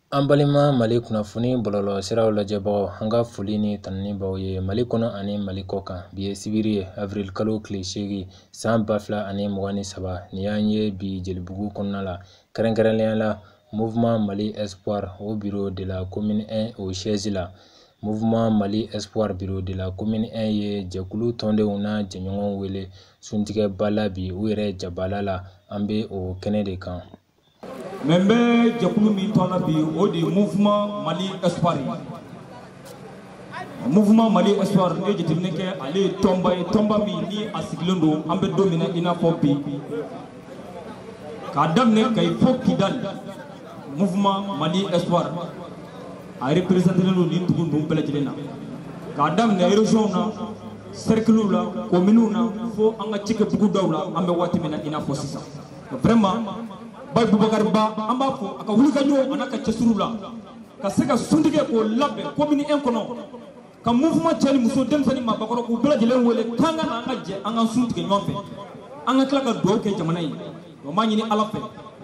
An balima Mali kunnafoni bɔlɔlɔ siraw lajɛbagaw an ka foli ni tanuni b'aw ye Mali kɔnɔ ani Mali kɔ kan bi ye sibiri ye avril kalo tile 8 san 2023 ni y'an ye bi Jelibugu kɔnɔna la kɛrɛnkɛrɛnnenya la Mouvement Mali Espoir au bureau de la commune 1 au siège la Mouvement Mali Espoir bureau de la commune 1 ye jɛkulu tɔndenw na jɛɲɔgɔnw wele suntigɛba la bi u yɛrɛ jabala la an bɛ o kɛnɛ de kan. Mais bɛ jɛkulu min tɔnna bi o de Mouvement Mali Espoir. Mouvement Mali Espoir ne jateminɛ kɛ ale ye tɔnba ye tɔnba min ni a sigilen don an bɛ don min na i n'a fɔ bi k'a daminɛ Kayi fɔ Kidali Mouvement Mali Espoir a représenté don nin dugu ninnu bɛɛ lajɛlen na k'a daminɛ région na cercle la commune na fo an ka cikɛbugu dɔw la an bɛ waati min na i n'a fɔ sisan vraiment Baye Boubacar Ba an b'a fɔ a ka wulikajɔ a n'a ka cɛsiriw la ka se ka suntigɛ k'o labɛn commune 1 kɔnɔ ka mouvement cɛ ni muso denmisɛnnin maabakɔrɔ k'u bɛɛ lajɛlen wele k'an ka na an ka jɛ an ka sun tigɛ ɲɔgɔn fɛ an ka tila ka dugawu kɛ jamana in o b'a ɲini Ala fɛ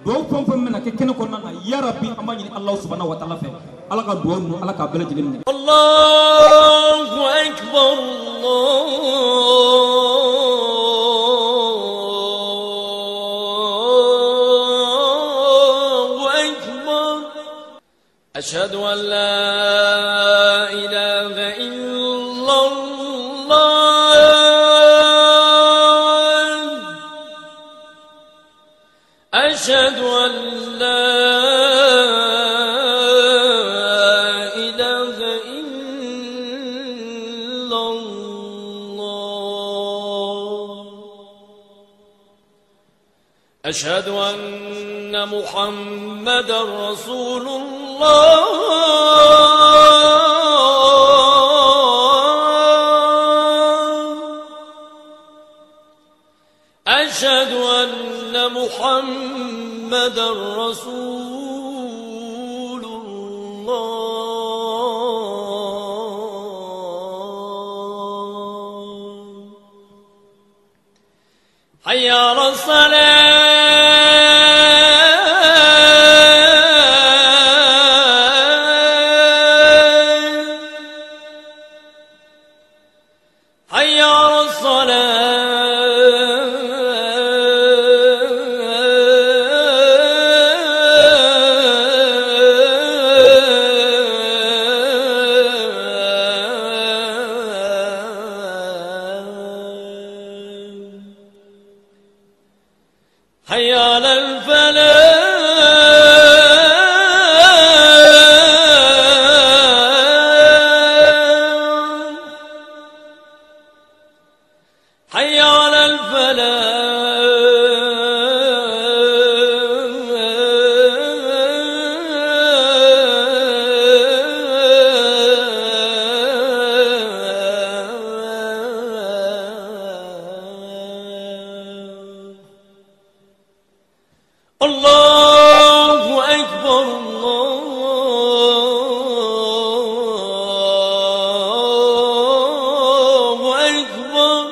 dugawu fɛn o fɛn bɛna kɛ kɛnɛ kɔnɔna na ya Rabbi an b'a ɲini Alahu subahanahu wa taala fɛ Ala ka dugawu ninnu Ala k'a bɛɛ lajɛlen minɛ. Allahu akbar أشهد أن لا إله إلا الله أشهد أن لا إله إلا الله أشهد أن محمدا رسول الله أشهد أن محمدا رسول الله حي على الصلاة حي على الفلاح حي على الفلاح الله أكبر الله أكبر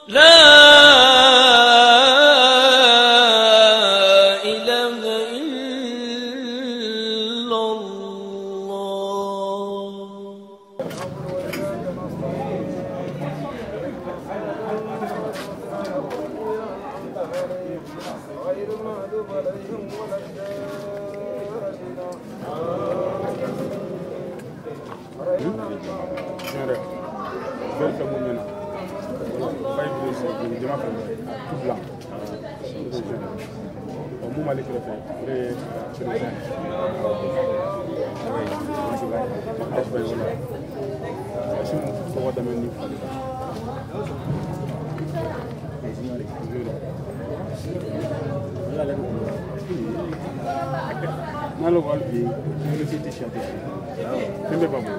لا إله إلا الله غير المغضوب عليهم ولا Nalo walbi ni city shate tembe babu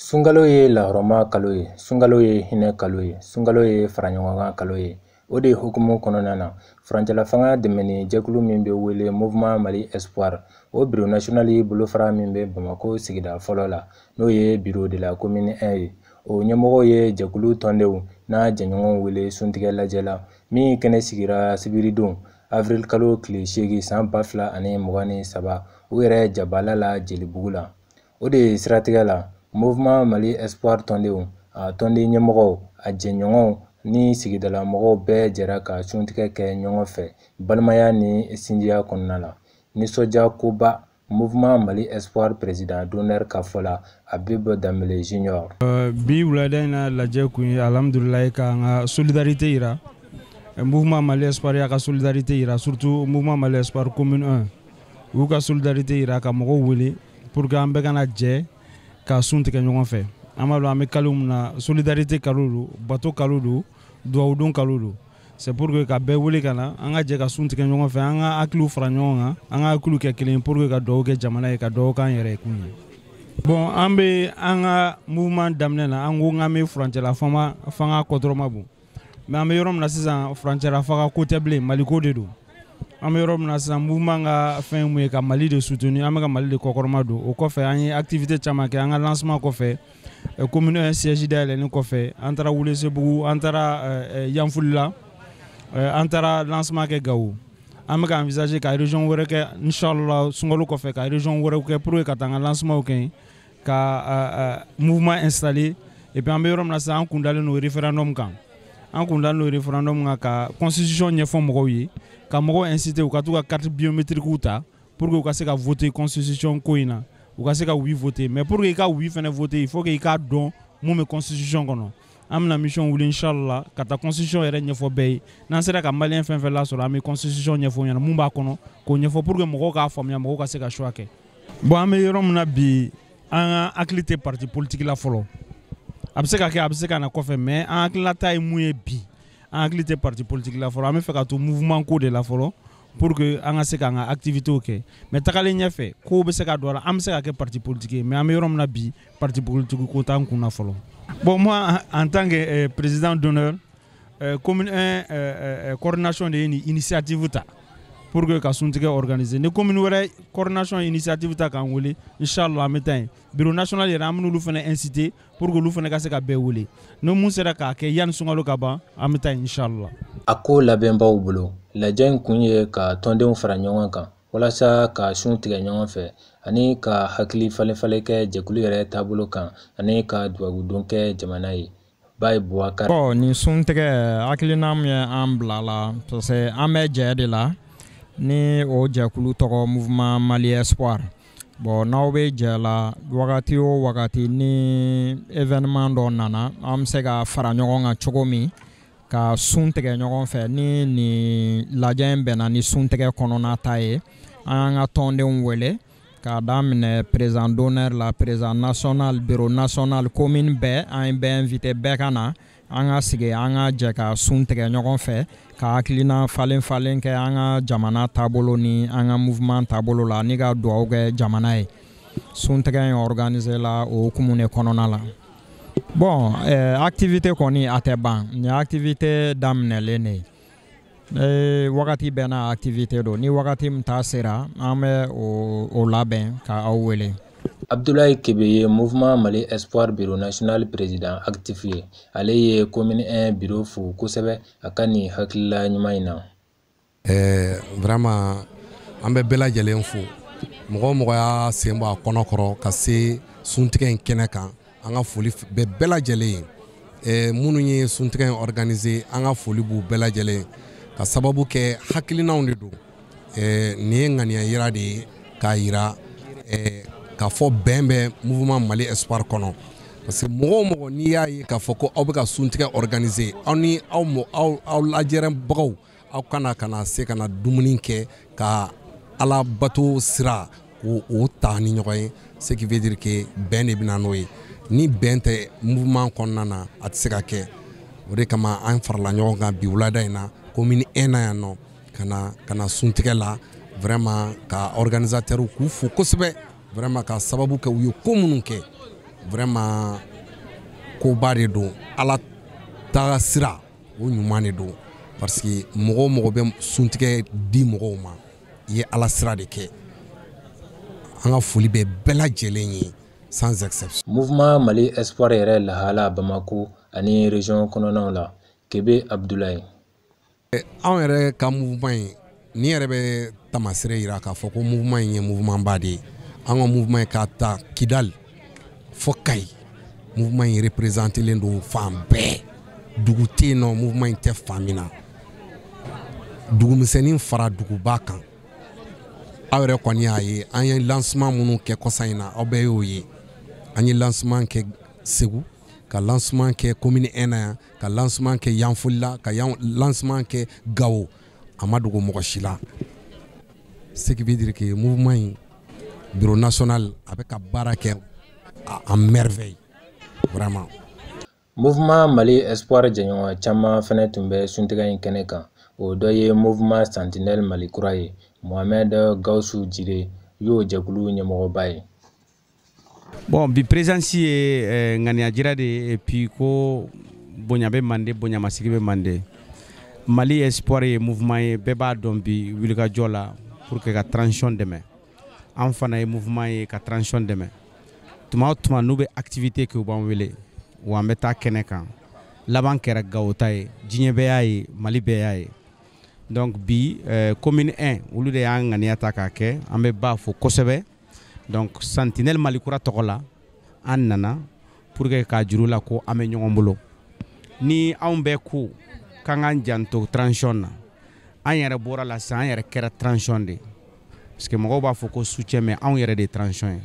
Sunkalo ye lahɔrɔma kalo ye, sunkalo ye hinɛ kalo ye, sunkalo ye faraɲɔgɔnkan kalo ye. O de hukumu kɔnɔna na furancɛla fanga dɛmɛni jɛkulu min bɛ wele Mouvement Mali Espoir, o bureau national bolofara min bɛ Bamako sigida fɔlɔ la, n'o ye bureau de la commune 1 ye. O ɲɛmɔgɔ ye jɛkulu tɔndenw n'a jɛɲɔgɔnw wele suntigɛ lajɛ la min kɛnɛ sigira sibiridon avril kalo tile 8 san 2023 o yɛrɛ jabala la Jelibugu la. O de siratigɛ la Mouvement Mali Espoir tɔndenw, a tɔnden ɲɛmɔgɔw, a jɛɲɔgɔnw ni sigidala mɔgɔw bɛɛ jɛra ka suntigɛ kɛ ɲɔgɔn fɛ balimaya ni sinjiya kɔnɔna la. Nisɔndiya koba Mouvement Mali Espoir président d'honneur ka fɔ la Habib Dambele Junior. Bi wulada in na lajɛ kun ye alhamdulilayi ka an ka solidarité yira. Mouvement Mali Espoir y'a ka solidarité yira, surtout Mouvement Mali Espoir commune 1. U y'u ka solidarité yira ka mɔgɔw wele pour que an bɛɛ kana jɛ ka sun tigɛ ɲɔgɔn fɛ. An b'a dɔn an bɛ kalo min na solidarité kalo don, bato kalo don, duwawudon kalo don. C'est pour que ka bɛɛ wele ka na an ka jɛ ka sun tigɛ ɲɔgɔn fɛ, an ka hakiliw fara ɲɔgɔn kan, an ka hakiliw kɛ kelen pour que ka duwawu kɛ jamana ye, ka duwawu k'an yɛrɛ ye kun ye. Bon an bɛ an ka mouvement daminɛ na an ko k'an bɛ furancɛla fanga kɔtɔrɔ ma bon. Mais an bɛ yɔrɔ min na sisan furancɛla fanga ko tɛ bilen, Mali ko de don. An bɛ yɔrɔ min na sisan mouvement ka fɛn mun ye ka Mali de soutenir, an bɛ ka Mali de kɔkɔrɔma don. O kɔfɛ an ye activité caman kɛ, an ka lancement kɔfɛ commune 1 siège dayɛlɛni kɔfɛ an taara Welesebugu, an taara Yanfulila, an taara lancement kɛ Gawo. An bɛ ka envisager ka région wɛrɛ kɛ inchallah sunkalo kɔfɛ, ka région wɛrɛw kɛ pour que ka taa an ka lancement kɛ, ka mouvement installer. Et puis an bɛ yɔrɔ min na sisan an kun dalen don référendum kan. An kun dalen don référendum kan ka constitution ɲɛfɔ mɔgɔw ye, ka mɔgɔw inciter u ka t'u ka carte biométrique ta pour que u ka se ka voter constitution ko in na, u ka se ka oui voter. Mais pour que i ka oui fɛnɛ voter, il faut que i k'a dɔn mun bɛ constitution kɔnɔ. An bɛna mission wuli inchallah ka taa constitution yɛrɛ ɲɛfɔ bɛɛ ye. N'an sera ka malien fɛn fɛn lasɔrɔ an bɛ constitution ɲɛfɔ ɲɛna mun b'a kɔnɔ k'o ɲɛfɔ pour que mɔgɔw k'a faamuya, mɔgɔw ka se ka choix kɛ. Bon an bɛ yɔrɔ min na bi an ka hakili tɛ parti politique la fɔlɔ. A bɛ se ka kɛ a bɛ se ka na kɔfɛ mais an hakililata ye mun ye bi an hakili tɛ parti politique la fɔlɔ, an bɛ fɛ ka to mouvement ko de la fɔlɔ pour que an ka se k'an ka activités kɛ. Mais tagalen ɲɛfɛ kow bɛ se ka don a la, an bɛ se ka kɛ parti politique ye mais an bɛ yɔrɔ min na bi parti politique ko t'an kun na fɔlɔ. Bon moi en tant que président d'honneur commune 1 coordination de ye ni initiative ta pour que ka suntigɛ organiser. Ni commune wɛrɛ coordination initiative ta k'an wele inchallah an bɛ taa yen. Bureau national yɛrɛ an bɛ n'olu fɛnɛ inciter pour que olu fɛnɛ ka se ka bɛɛ wele. Ni mun sera k'a kɛ yanni sunkalo ka ban an bɛ taa yen inchallah. A ko labɛnbaw bolo lajɛ in kun ye ka tɔndenw fara ɲɔgɔn kan walasa ka sun tigɛ ɲɔgɔn fɛ ani ka hakili falen kɛ jɛkulu yɛrɛ taabolo kan ani ka duwawudon kɛ jamana ye. Baye Bouakar. Bon ni sun tigɛ hakilina min ye an bila la parce que an bɛ jɛ de la ni o jɛkulu tɔgɔ Mouvement Mali Espoir. Bon n'aw bɛ jɛ la wagati o wagati ni événement dɔ nana an bɛ se ka fara ɲɔgɔn kan cogo min ka sun tigɛ ɲɔgɔn fɛ ni lajɛ in bɛnna ni sun tigɛ kɔnɔna ta ye an y'an ka tɔndenw wele k'a daminɛ président d'honneur la, président national, bureau national, commune bɛɛ an ye bɛɛ invité bɛɛ ka na an ka sigi an ka jɛ ka sun tigɛ ɲɔgɔn fɛ ka hakilina falen kɛ an ka jamana taabolo ni an ka mouvement taabolo la ni ka duwawu kɛ jamana ye. Sun tigɛ in organiser la o hukumu de kɔnɔna la. Bon activité kɔni a tɛ ban, ni activité daminɛlen de ye. Wagati bɛɛ n'a activité don, ni wagati min ta sera an bɛ o labɛn ka aw wele. Abdoulaye Kebe ye Mouvement Mali Espoir bureau national président actif ye. Ale ye commune 1 bureau fo kosɛbɛ a ka nin hakilila ɲuman in na. Vraiment an bɛ bɛɛ lajɛlen fo. Mɔgɔ y'a sen bɔ a kɔnɔ kɔrɔ ka se suntigɛ in kɛnɛ kan. An ka foli bɛ bɛɛ lajɛlen ye. Minnu ye suntigɛ in organiser an ka foli b'u bɛɛ lajɛlen ka sababu kɛ hakilinaw de don. Nin ye ŋaniya yira de ye k'a yira k'a fɔ bɛn bɛ Mouvement Mali Espoir kɔnɔ. Parce que mɔgɔ n'i y'a ye k'a fɔ ko aw bɛ ka suntigɛ organiser aw ni aw lajɛrɛbagaw aw kana se ka na dumuni kɛ ka Ala bato sira k'o ta ni ɲɔgɔn ye, ce qui veut dire que bɛn de bɛna n'o ye. Ni bɛn tɛ mouvement kɔnɔna na a tɛ se ka kɛ. O de kama an farala ɲɔgɔn kan bi wulada in na commune 1 na yan nɔ ka na suntigɛ la vraiment ka organisateur k'u fo kosɛbɛ vraiment ka sababu kɛ u ye ko minnu kɛ vraiment koba de don ala taga sira o ɲuman de don parce que mɔgɔ mɔgɔ bɛ suntigɛ di mɔgɔw ma i ye ala sira de kɛ an ka foli bɛ bɛɛ lajɛlen ye sans exception. Mouvement Mali Espoir yɛrɛ lahala Bamako ani région kɔnɔnaw la Kebe Abdoulaye. Anw yɛrɛ ka mouvement in ni yɛrɛ bɛ tamasire yira k'a fɔ ko mouvement in ye mouvement ba de ye an ka mouvement in ka ta Kidal fo Kayi mouvement in représentelen don fan bɛɛ dugu tɛ yen nɔ mouvement in tɛ fan min na dugumisɛnnin fara duguba kan aw yɛrɛ kɔni y'a ye an ye lancement minnu kɛ kɔsa in na aw bɛɛ y'o ye an ye lancement kɛ Segu ka lancement kɛ commune 1 na yan ka lancement kɛ Yanfolila ka lancement kɛ Gawo a ma dogo mɔgɔ si la ce qui veut dire que mouvement in bureau national a bɛ ka baara kɛ en merveille vraiment. Mouvement Mali Espoir jɛɲɔgɔn caman fɛnɛ tun bɛ suntigɛ in kɛnɛ kan o dɔ ye mouvement Sentinelle Mali kura ye Mohamed Gawusu Jire y'o jɛkulu ɲɛmɔgɔba ye. Bon, bi présence ye ŋaniya jira de et puis ko bonya bɛ mande bonya masigi bɛ mande Mali Espoir ye mouvement ye bɛɛ b'a dɔn bi wulikajɔ la pour que ka transition dɛmɛ an fana ye mouvement ye ka transition dɛmɛ tuma o tuma n'u bɛ activité kɛ u b'an wele wa an bɛ taa kɛnɛ kan laban kɛra Gawo ta ye diɲɛ bɛɛ y'a ye Mali bɛɛ y'a ye donc bi commune 1 olu de y'an ŋaniya ta k'a kɛ an bɛ ba fo kosɛbɛ donc Sentinelle Mali kura tɔgɔ la an nana pour que k'a juru la ko an bɛ ɲɔgɔn bolo ni anw bɛɛ ko k'an k'an janto transition na an yɛrɛ bɔra la sisan an yɛrɛ kɛra transition de parce que mɔgɔw b'a fɔ ko soutien mais anw yɛrɛ de ye transition ye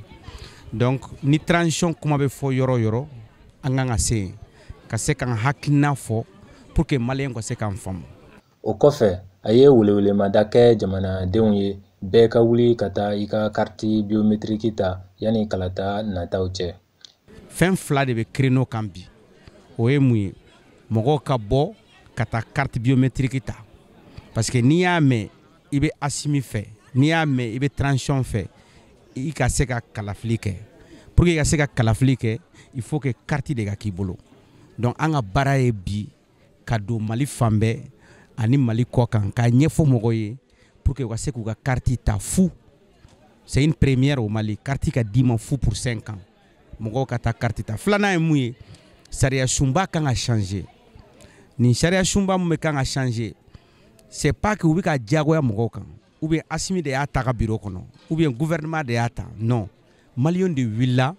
donc ni transition kuma bɛ fɔ yɔrɔ o yɔrɔ an kan ka se k'an hakilina fɔ pour que maliyɛn ka se k'an faamu. O kɔfɛ a ye welewelemada kɛ jamanadenw ye bɛɛ ka wuli ka taa i ka carte biométrique ta yanni kalata nataw cɛ. Fɛn fila de bɛ créneau kan bi o ye mun ye mɔgɔw ka bɔ ka taa carte biométrique ta parce que n'i y'a mɛn i bɛ Assimi fɛ n'i y'a mɛn i bɛ transition fɛ i ka se ka kalafili kɛ pour que i ka se ka kalafili kɛ il faut que carte de ka k'i bolo donc an ka baara ye bi ka don Mali fan bɛɛ ani Mali kɔ kan k'a ɲɛfɔ mɔgɔw ye pour que u ka se k'u ka carte ta fu c'est une première au Mali carte ka d'i ma fu pour 5 ans mɔgɔw ka taa carte ta filanan ye mun ye sariya sunba kan ka changer ni sariya sunba mun bɛ kan ka changer c'est pas que u bɛ ka diyagoya mɔgɔw kan ou bien Assimi de y'a ta ka bureau kɔnɔ ou bien gouvernement de y'a ta non maliyɛnw de wulila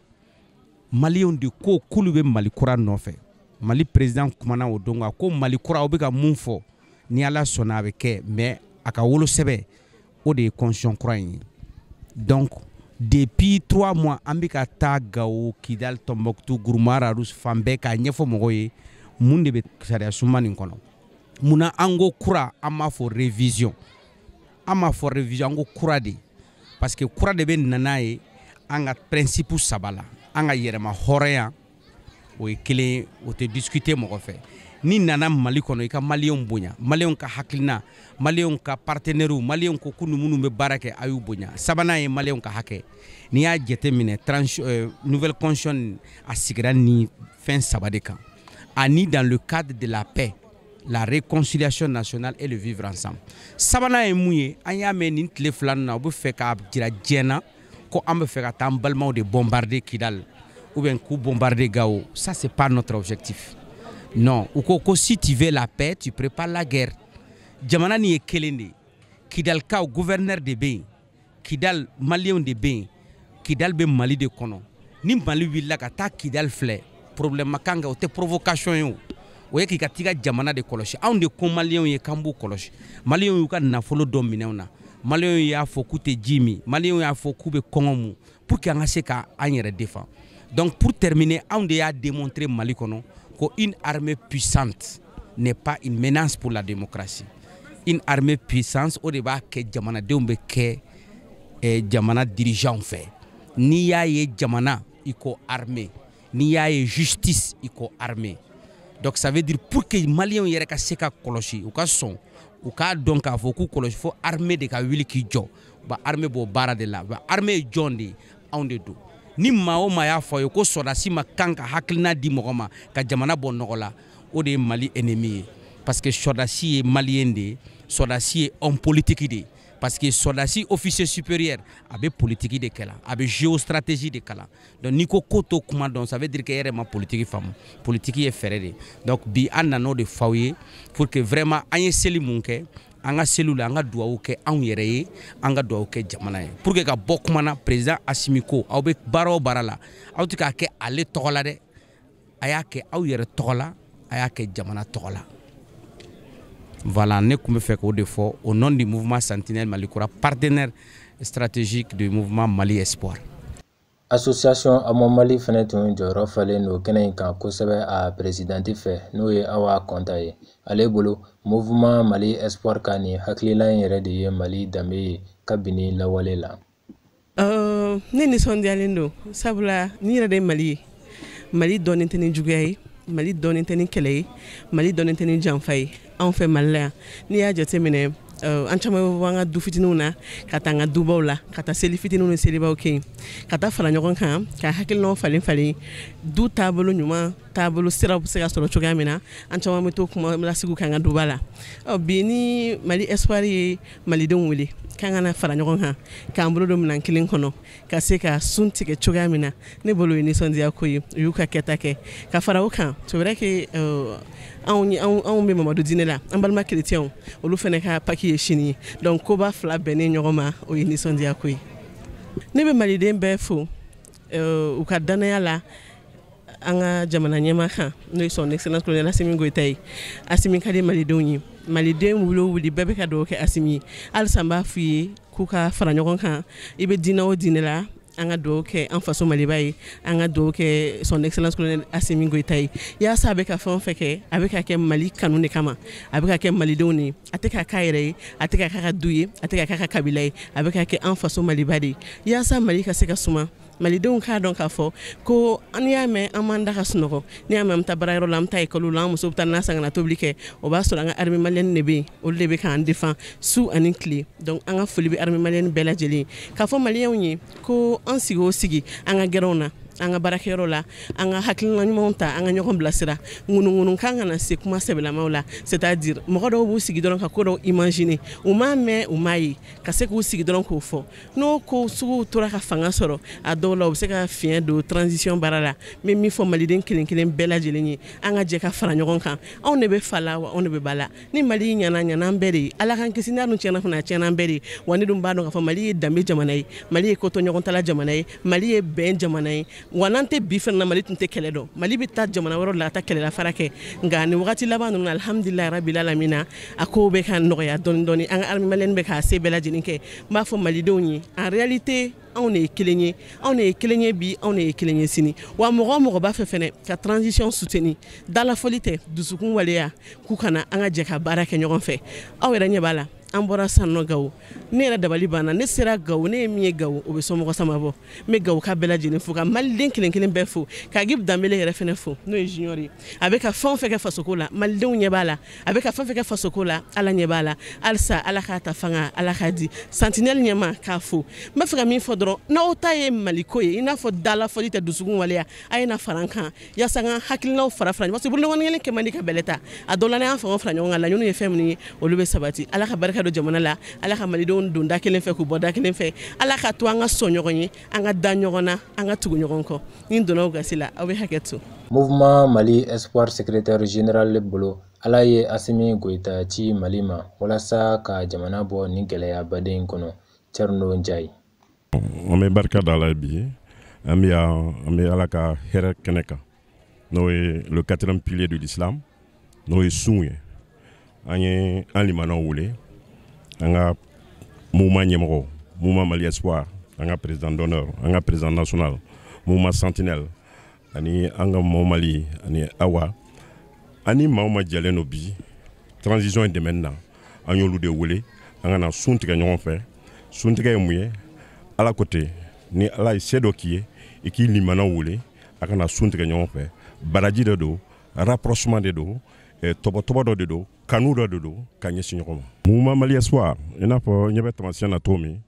maliyɛnw de ko k'olu bɛ Mali kura nɔfɛ Mali président kumana o don ko Mali kura o bɛ ka mun fɔ ni Ala sɔnna a bɛ kɛ mais a ka wolosɛbɛn o de ye constitution kura in ye donc depuis 3 mois an bɛ ka taa Gawo Kidal Tombouctou Gourmara fan bɛɛ k'a ɲɛfɔ mɔgɔw ye mun de bɛ sariya sunba nin kɔnɔ munna an ko kura an m'a fɔ révision an m'a fɔ révision an ko kura de parce que kura de bɛ nana ye an ka principe saba la an ka yɛrɛma hɔrɔnya o ye kelen o tɛ discuter mɔgɔ fɛ ni nana Mali kɔnɔ i ka maliyɛnw bonya maliyɛnw ka hakilina maliyɛnw ka partenaires maliyɛnw ko k'u ni minnu bɛ baara kɛ a y'u bonya sabanan ye maliyɛnw ka hakɛ n'i y'a jateminɛ nouvelle constitution a sigira ni fɛn saba de kan ani dans le cadre de la paix la réconciliation nationale et le vivre ensemble sabanan ye mun ye an y'a mɛn nin tile fila na u bɛ fɛ k'a jira diɲɛ na ko an bɛ fɛ ka taa an balimaw de bombarder Kidal ou bien k'u bombarder Gao ça c'est pas notre objectif non ou ko si tu veux la paix tu prépares la guerre jamana ni ye kelen de Kidal kaw gouverneur de bɛ yen Kidal maliyɛnw de bɛ yen Kidal bɛ Mali de kɔnɔ ni Mali wulila ka taa Kidal filɛ problème ma kan kɛ o tɛ provocation ye o ye k'i ka t'i ka jamana de kɔlɔsi anw de ko maliyɛnw ye k'an b'u kɔlɔsi maliyɛnw y'u ka nafolo dɔ minɛnw na maliyɛnw y'a fɔ k'u tɛ ji min maliyɛnw y'a fɔ k'u bɛ kɔngɔ mun pour que an ka se k'an yɛrɛ défend donc pour terminer anw de y'a démontrer Mali kɔnɔ ko une armée puissante n'est pas une menace pour la démocratie une armée puissante o de b'a kɛ jamanadenw bɛ kɛ jamana dirigeant fɛ n'i y'a ye jamana i ko armée n'i y'a ye justice i ko armée donc ça veut dire pour que maliyɛnw yɛrɛ ka se ka kɔlɔsi u ka sɔn u k'a dɔn k'a fɔ k'u kɔlɔsi fo armée de ka wuli k'i jɔ ba armée b'o baara de la ba armée ye jɔn de ye anw de don ni maa o maa y'a fɔ ye ko sɔrɔdasi ma kan ka hakilina di mɔgɔ ma ka jamana bɔ nɔgɔ la o de ye Mali ennemi ye parce que sɔrɔdasi ye maliyɛn de ye sɔrɔdasi ye homme politique de ye parce que sɔrɔdasi officier supérieur a bɛ politique de kɛla a bɛ géostratégie de kalan donc n'i ko ko to kuma dɔn ça veut dire que e yɛrɛ ma politique faamu politique ye fɛɛrɛ de donc bi an nan'o de f'aw ye pour que vraiment an ye seli mun kɛ an ka seliw la an ka duwawu kɛ anw yɛrɛ ye an ka duwawu kɛ jamana ye pour que ka bɔ kuma na président Assimi ko aw bɛ baara o baara la aw tɛ k'a kɛ ale tɔgɔ la dɛ a y'a kɛ aw yɛrɛ tɔgɔ la a y'a kɛ jamana tɔgɔ la. Voilà, ne kun bɛ fɛ k'o de fɔ au nom du mouvement Sentinelle Mali Kura, partenaire stratégique du mouvement Mali Espoir. Association Amo Mali fɛnɛ tun jɔyɔrɔ falen no kɛnɛ in kan kosɛbɛ a présidenti fɛ n'o ye Awa Konta ye. Ale bolo mouvement Mali Espoir ka nin hakilila in yɛrɛ de ye Mali danbe ye kabini lawale la. Ne nisɔndiyalen don sabula ni yɛrɛ de ye Mali ye. Mali dɔnnen tɛ ni juguya ye, Mali dɔnnen tɛ ni kɛlɛ ye, Mali dɔnnen tɛ ni janfa ye. Anw fɛ Mali la yan n'i y'a jateminɛ an caman bɛ bɔ an ka du fitininw na ka taa an ka dubaw la ka taa seli fitininw ni selibaw kɛ yen ka taa fara ɲɔgɔn kan ka hakilinaw falen falen du taabolo ɲuman taabolo siraw bɛ se ka sɔrɔ cogoya min na an caman bɛ to kuma lasigiw kɛ an ka duba la bi ni Mali Espoir ye malidenw wele k'an ka na fara ɲɔgɔn kan k'an bolo don minɛn kelen kɔnɔ ka se ka sun tigɛ cogoya min na ne bolo ye nisɔndiya ko ye u y'u ka kɛta kɛ ka fara o kan c'est vrai que anw bɛ Mamadu diinɛ la an balima chrétiens olu fɛnɛ ka paki ye sini ye donc koba fila bɛnnen ɲɔgɔn ma o ye nisɔndiya ko ye ne bɛ maliden bɛɛ fo u ka danaya la an ka jamana ɲɛmaa kan n'o ye son excellence colonel Assimi Goïta ye Assimi ka di malidenw ye maliden wuli bɛɛ bɛ ka dugawu kɛ Assimi ye halisa n b'a f'i ye k'u ka fara ɲɔgɔn kan i bɛ diinɛ o diinɛ la an ka dugawu kɛ an faso Maliba ye an ka dugawu kɛ son excellence colonel Assimi Goïta ye yaasa a bɛ ka fɛn o fɛn kɛ a bɛ ka kɛ Mali kanu de kama a bɛ ka kɛ malidenw de a tɛ ka k'a yɛrɛ ye a tɛ ka k'a ka du ye a tɛ ka k'a ka kabila ye a bɛ ka kɛ an faso Maliba de ye yaasa Mali ka se ka suma malidenw k'a dɔn k'a fɔ ko an y'a mɛn an m'an da ka sunɔgɔ ni y'a mɛn an bɛ taa baarayɔrɔ la an bɛ taa ekɔliw la an musow bɛ taa n'a san ka na tobili kɛ o b'a sɔrɔ an ka armée malienne de bɛ yen olu de bɛ k'an défend su ani tile donc an ka foli bɛ armée malienne bɛɛ lajɛlen k'a fɔ maliyɛnw ye ko an sigi o sigi an ka gɛrɛnw na an ka baarakɛyɔrɔ la an ka hakilina ɲumanw ta an ka ɲɔgɔn bilasira ŋunuŋunu kan ka na se kuma sɛbɛlamaw la c'est à dire mɔgɔ dɔw b'u sigi dɔrɔn ka ko dɔw imaginer u m'a mɛn u m'a ye ka se k'u sigi dɔrɔn k'o fɔ n'o ko suguw tora ka fanga sɔrɔ a dɔw la u bɛ se ka fiɲɛ don transition baara la n bɛ min fɔ maliden kelen kelen bɛɛ lajɛlen ye an ka jɛ ka fara ɲɔgɔn kan anw de bɛ fa la wa anw de bɛ ba la ni Mali ɲana an bɛɛ de ye ala k'an kisi n'a dun tiɲɛna fana a tiɲɛna an bɛɛ de ye wa ne dun b'a dɔn k'a fɔ Mali ye danbe jamana ye Mali ye kotɔɲɔgɔntala jamana ye Mali ye bɛn jamana ye wa n'an tɛ bi fɛnɛ na Mali tun tɛ kɛlɛ dɔn Mali bɛ taa jamana wɛrɛw la ka taa kɛlɛlafara kɛ nka nin wagati laban ninnu na alhamdulilayi rabil alamina a kow bɛ ka nɔgɔya dɔɔni dɔɔni an ka armée malienne bɛ k'a se bɛɛ lajɛlen kɛ n b'a fɔ malidenw ye en réalité anw de ye kelen ye anw de ye kelen ye bi anw de ye kelen ye sini wa mɔgɔ o mɔgɔ b'a fɛ fɛnɛ ka transition soutenir dalafɔli tɛ dusukun waleya k'u kana an ka jɛ ka baara kɛ ɲɔgɔn fɛ aw yɛrɛ ɲɛ b'a la an bɔra sanɔ Gawo ne yɛrɛ dabali banna ne sera Gawo ne ye min ye Gawo o bɛ somɔgɔ sama bɔ n bɛ Gawo ka bɛɛ lajɛlen fo ka maliden kelen kelen bɛɛ fo ka Gibu Danbele yɛrɛ fɛnɛ fo n'o ye junior ye a bɛ ka fɛn o fɛn kɛ fasoko la malidenw ɲɛ b'a la a bɛ ka fɛn o fɛn kɛ fasoko la ala ɲɛ b'a la halisa ala k'a ta fanga ala k'a di Sentinelle ɲɛma k'a fo n b'a fɛ ka min fɔ dɔrɔn n'aw ta ye Maliko ye i n'a fɔ dalafɔli tɛ dusukun waleya a ye na fara an kan yaasa an ka hakilinaw fara ɲɔgɔn parce que boloɲɔgɔnnin kelen kɛ man di ka bɛlɛ ta a dɔw la n'an fanga fara ɲɔgɔn kan laɲiniw ye fɛn minnu ye olu bɛ sabati ala ka barika don jamana la ala ka malidenw don da kelen fɛ k'u bɔ da kelen fɛ ala ka to an ka sɔn ɲɔgɔn ye an ka da ɲɔgɔn na an ka tugu ɲɔgɔn kɔ ni donna o gasi la aw bɛ hakɛ to Mouvement Mali Espoir secrétaire général bolo ala ye Assimi Goïta ci Mali ma walasa ka jamana bɔ ni gɛlɛya baden kɔnɔ Thierno Ndiaye an bɛ barika da ala bi an bɛ ala ka hɛrɛ kɛnɛ kan n'o ye le 4e pilier de l'islam n'o ye sun ye an ye an limanaw wele an ka mouvement ɲɛmɔgɔ mouvement Mali Espoir an ka président d'honneur an ka président national mouvement Sentinelle ani an ka maaw Mali ani Awa ani maaw ma jɛlen no bi transition in dɛmɛni na an y'olu de wele an ka na sun tigɛ ɲɔgɔn fɛ sun tigɛ ye mun ye ala ko ten ni ala ye se dɔ k'i ye i k'i limanaw wele a ka na sun tigɛ ɲɔgɔn fɛ baraji de don rapprochement de don tɔbɔtɔbɔ dɔ de don kanu dɔ de don ka ɲɛsin ɲɔgɔn ma mouvement Mali Espoir i n'a fɔ ɲɛ bɛ tamasiyɛn na cogo min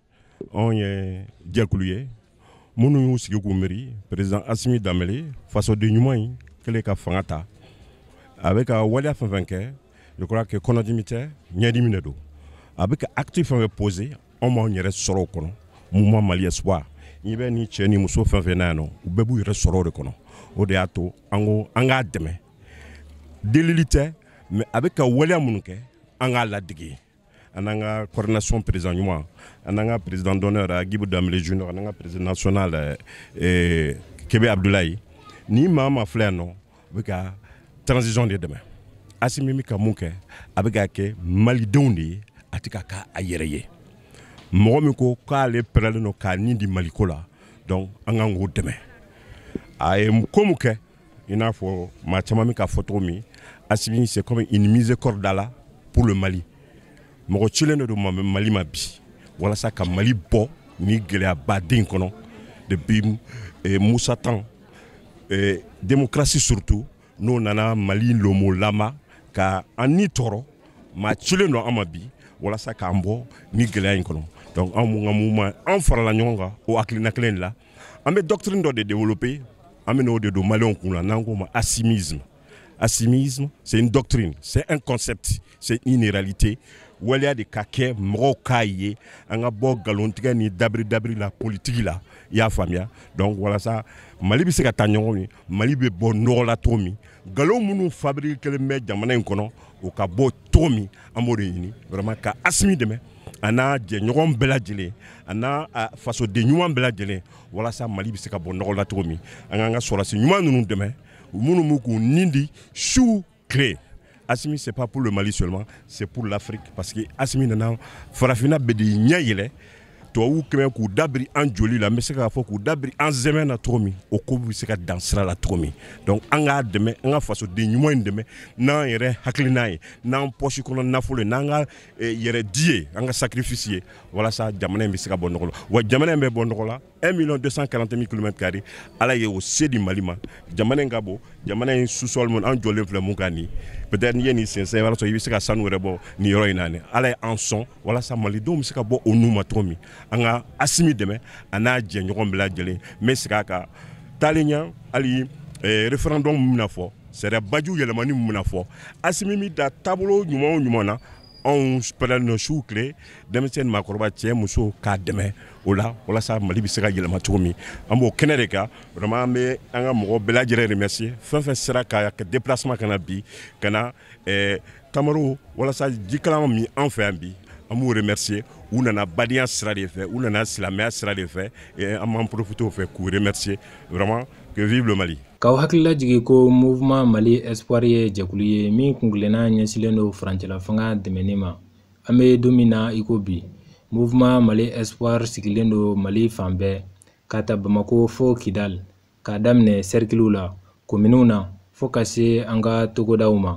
anw ye jɛkulu ye minnu y'u sigi k'u miiri président Assimi Dembélé fasoden ɲuman in kɛlen ka fanga ta a bɛ ka waleya fɛn fɛn kɛ je crois que kɔnɔdimi tɛ ɲɛdimi de don a bɛ ka acte fɛn fɛn posé anw b'anw yɛrɛ sɔrɔ o kɔnɔ mouvement Mali Espoir n'i bɛ ni cɛ ni muso fɛn fɛn na yan nɔ u bɛɛ b'u yɛrɛ sɔrɔ o de kɔnɔ o de y'a to an ko an k'a dɛmɛ delili tɛ mais a bɛ ka waleya minnu kɛ an k'a ladege an n'an ka coordination président ɲuman an n'an ka président d'honneur Agibou Dembélé Junior an n'an ka président national Kebe Abdoulaye ni maa ma filɛ yan nɔ u bɛ ka transition de dɛmɛ Assimi bɛ ka mun kɛ a bɛ ka kɛ malidenw de ye a tɛ ka k'a yɛrɛ ye mɔgɔ min ko k'ale pɛrɛlen don k'a nin di maliko la donc an kan k'o dɛmɛ a ye ko mun kɛ i n'a fɔ maa caman bɛ ka fɔ cogo min Assimi c'est comme une miséricorde là pour le Mali mɔgɔ cilen de don Mali ma bi walasa ka Mali bɔ ni gɛlɛya baden kɔnɔ depuis Moussa temps démocratie surtout n'o nana Mali lomo lama ka an ni tɔɔrɔ maa cilen don an ma bi walasa k'an bɔ ni gɛlɛya in kɔnɔ donc an mun ka mouvement an farala ɲɔgɔn kan o hakilina kelen de la an bɛ doctrine dɔ de développer an bɛ n'o de don maliyɛnw kun la n'an k'o ma assimisme. Assimisme, c'est une doctrine, c'est un concept, c'est une réalité. Waleya de ka kɛ mɔgɔw k'a ye an ka bɔ nkalontigɛ ni dabiri la politique la i y'a faamuya donc walasa Mali bɛ se ka taa ɲɔgɔn ye Mali bɛ bɔ nɔgɔ la cogo min nkalon minnu fabrique kelen bɛ jamana in kɔnɔ o ka bɔ cogo min an b'o de ɲini vraiment ka Assimi dɛmɛ a n'a jɛɲɔgɔn bɛɛ lajɛlen a n'a fasoden ɲuman bɛɛ lajɛlen walasa Mali bɛ se ka bɔ nɔgɔ la cogo min an k'an ka sɔrɔdasi ɲuman ninnu dɛmɛ minnu m'u k'u nin di su tile Assimi c'est pas pour le Mali seulement c'est pour l'Afrique parce que Assimi nana farafina bɛ de ɲɛ yɛlɛ tubabuw kɛmɛ k'u dabiri an joli la n bɛ se k'a fɔ k'u dabiri an zɛmɛ na cogo min o ko bɛ se ka dan sira la cogo min donc an k'a dɛmɛ an ka fasoden ɲuman in dɛmɛ n'an yɛrɛ hakilina ye n'an poche kɔnɔ nafolo ye n'an ka yɛrɛ di ye an ka sacrifice ye walasa jamana in bɛ se ka bɔ nɔgɔ la wa jamana in bɛ bɔ nɔgɔ la 1,240,000 km² ala ye o se di Mali ma jamana in ka bɔ jamana in sous-sol mun an jɔlen filɛ mun kan nin peut-être n'i ye nin sensɛn i b'a sɔrɔ i bɛ se ka sanu wɛrɛ bɔ nin yɔrɔ in na nin ala ye an sɔn walasa malidenw bɛ se ka bɔ o nu ma cogo min an ka Assimi dɛmɛ a n'a jɛɲɔgɔn bɛɛ lajɛlen n bɛ segin a kan taalen ɲɛ hali référendum min bɛna fɔ sariya bajiw yɛlɛmani min bɛna fɔ Assimi min da taabolo ɲuman o ɲuman na anw pɛrɛlen don su tile denmisɛnnin maakɔrɔba cɛ muso k'a dɛmɛ o la walasa Mali bɛ se ka yɛlɛma cogo min an b'o kɛnɛ de kan vraiment an bɛ an ka mɔgɔ bɛɛ lajɛlen remercier fɛn fɛn sera ka déplacement kana bi ka na Tamarow walasa jikalan min an fɛ yan bi an b'u remercier u nana badenya sira de fɛ u nana silamɛya sira de fɛ an b'an profiter o fɛ k'u remercier vraiment que vive le Mali. K'aw hakilila jigin ko mouvement Mali Espoir ye jɛkulu ye min kungilenna ɲɛsilen don furancɛla fanga dɛmɛni ma an bɛ don min na i ko bi mouvement Mali Espoir sigilen don Mali fan bɛɛ ka ta Bamako fo Kidal k'a daminɛ cerclew la kominiw na fo ka se an ka togodaw ma